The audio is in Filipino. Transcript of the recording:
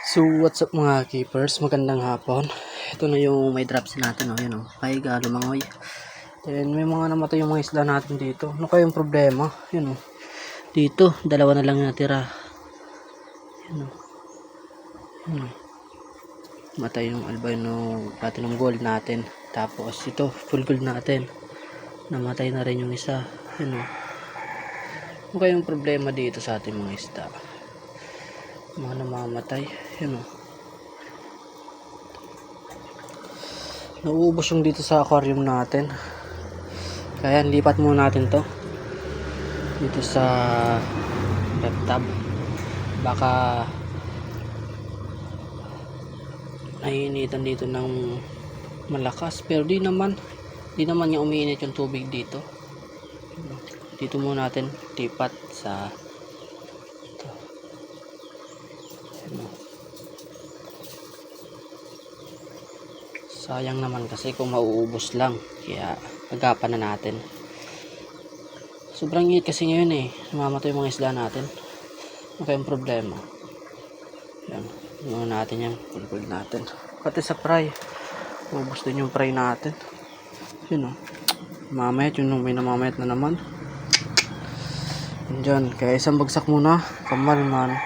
So what's up mga keepers, magandang hapon. Ito na yung may drops natin, yun pahiga, lumangoy. Then may mga namatay yung mga isla natin dito. Ano kayong problema? Yun dito, dalawa na lang natira. Yun matay yung albino platinum gold natin. Tapos ito, full gold natin. Namatay na rin yung isa. Yun ano kayong problema dito sa ating mga isda? Mga namamatay. Yun nauubos yung dito sa aquarium natin, kaya lipat muna natin to dito sa bathtub. Baka naiinitan dito ng malakas, pero di naman niya umiinit yung tubig dito. Dito muna natin lipat sa ito. Sayang naman kasi kung mauubos lang, kaya agapan na natin. Sobrang init kasi ngayon namamatay yung mga isla natin. Ano kayong problema? Yan, muna natin yung pulpul natin. Pati sa fry, ubos din yung fry natin. Yun mamayat, yun may namamayat na naman. Diyan, kaya isang bagsak muna, kamal man.